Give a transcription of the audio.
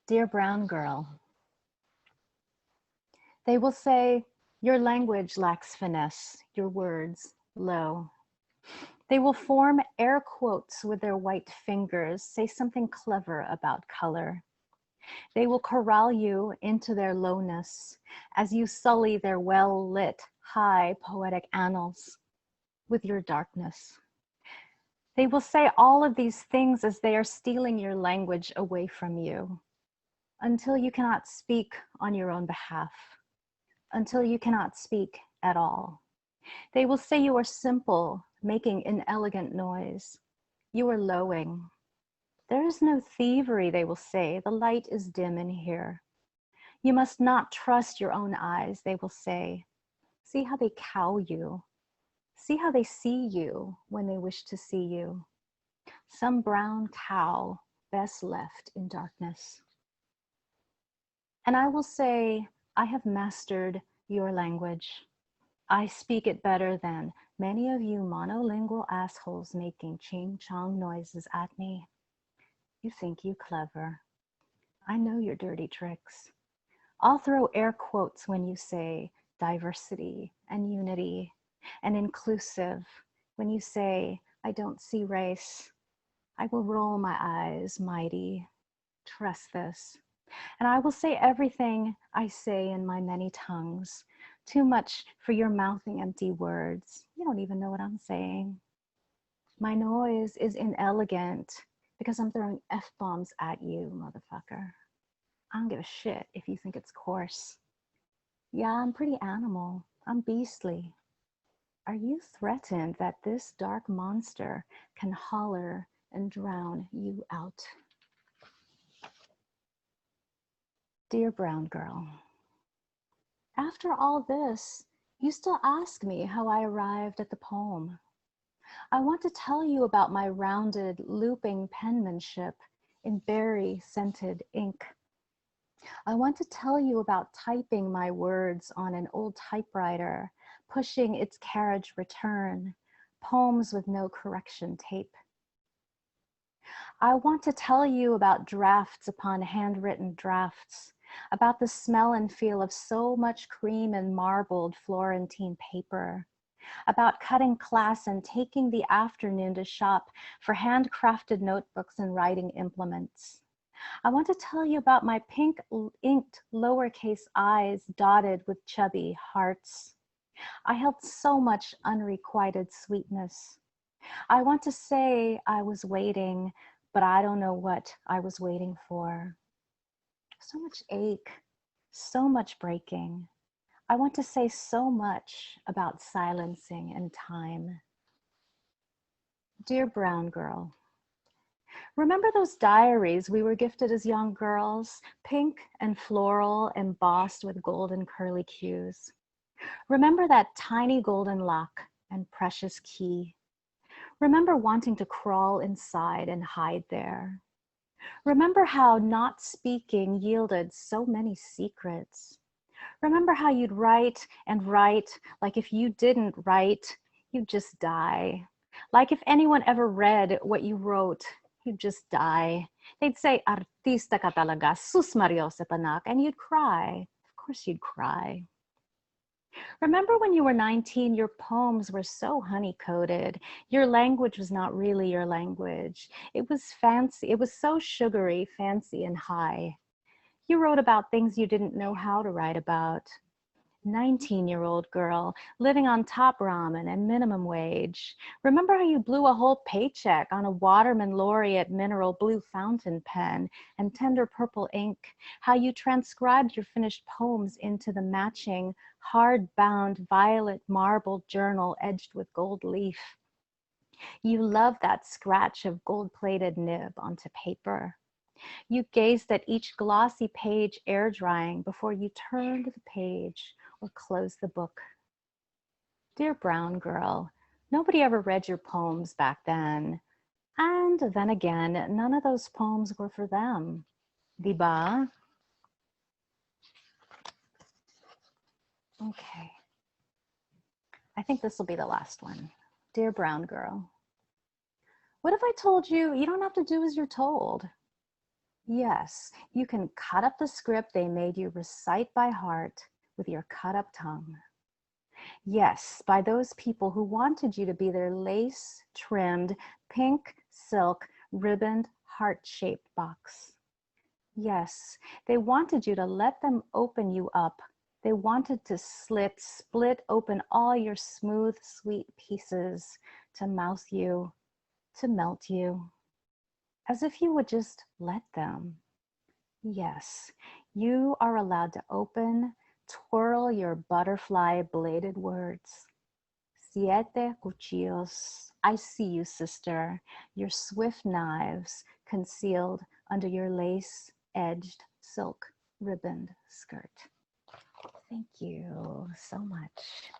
Dear brown girl, they will say, your language lacks finesse, your words low. They will form air quotes with their white fingers, say something clever about color. They will corral you into their lowness as you sully their well-lit, high poetic annals with your darkness. They will say all of these things as they are stealing your language away from you until you cannot speak on your own behalf, until you cannot speak at all. They will say you are simple, making inelegant noise. You are lowing. There is no thievery, they will say. The light is dim in here. You must not trust your own eyes, they will say. See how they cow you. See how they see you when they wish to see you. Some brown cow best left in darkness. And I will say, I have mastered your language. I speak it better than many of you monolingual assholes making ching-chong noises at me. You think you clever. I know your dirty tricks. I'll throw air quotes when you say diversity and unity and inclusive. When you say, I don't see race, I will roll my eyes mighty. Trust this. And I will say everything I say in my many tongues. Too much for your mouthing empty words. You don't even know what I'm saying. My noise is inelegant because I'm throwing F-bombs at you, motherfucker. I don't give a shit if you think it's coarse. Yeah, I'm pretty animal. I'm beastly. Are you threatened that this dark monster can holler and drown you out? Dear brown girl, after all this, you still ask me how I arrived at the poem. I want to tell you about my rounded, looping penmanship in berry-scented ink. I want to tell you about typing my words on an old typewriter, pushing its carriage return, poems with no correction tape. I want to tell you about drafts upon handwritten drafts, about the smell and feel of so much cream and marbled Florentine paper, about cutting class and taking the afternoon to shop for handcrafted notebooks and writing implements. I want to tell you about my pink inked lowercase i's dotted with chubby hearts. I held so much unrequited sweetness. I want to say I was waiting, but I don't know what I was waiting for. So much ache, so much breaking. I want to say so much about silencing and time. Dear brown girl, remember those diaries we were gifted as young girls, pink and floral, embossed with golden curly cues? Remember that tiny golden lock and precious key? Remember wanting to crawl inside and hide there? Remember how not speaking yielded so many secrets? Remember how you'd write and write, like if you didn't write, you'd just die. Like if anyone ever read what you wrote, you'd just die. They'd say, artista ka talaga, sus Mariose panak, and you'd cry. Of course you'd cry. Remember when you were 19, your poems were so honey-coated. Your language was not really your language. It was fancy. It was so sugary, fancy, and high. You wrote about things you didn't know how to write about. 19-year-old girl living on top ramen and minimum wage. Remember how you blew a whole paycheck on a Waterman Laureate mineral blue fountain pen and tender purple ink, how you transcribed your finished poems into the matching hard-bound violet marbled journal edged with gold leaf. You loved that scratch of gold-plated nib onto paper. You gazed at each glossy page air drying before you turned the page or closed the book. Dear brown girl, nobody ever read your poems back then. And then again, none of those poems were for them. Diba? Okay. I think this will be the last one. Dear brown girl, what if I told you you don't have to do as you're told? Yes, you can cut up the script they made you recite by heart with your cut up tongue. Yes, by those people who wanted you to be their lace trimmed, pink silk, ribboned, heart shaped box. Yes, they wanted you to let them open you up. They wanted to split open all your smooth, sweet pieces, to mouth you, to melt you, as if you would just let them. Yes, you are allowed to open, twirl your butterfly bladed words. Siete cuchillos. I see you, sister, your swift knives concealed under your lace-edged silk ribboned skirt. Thank you so much.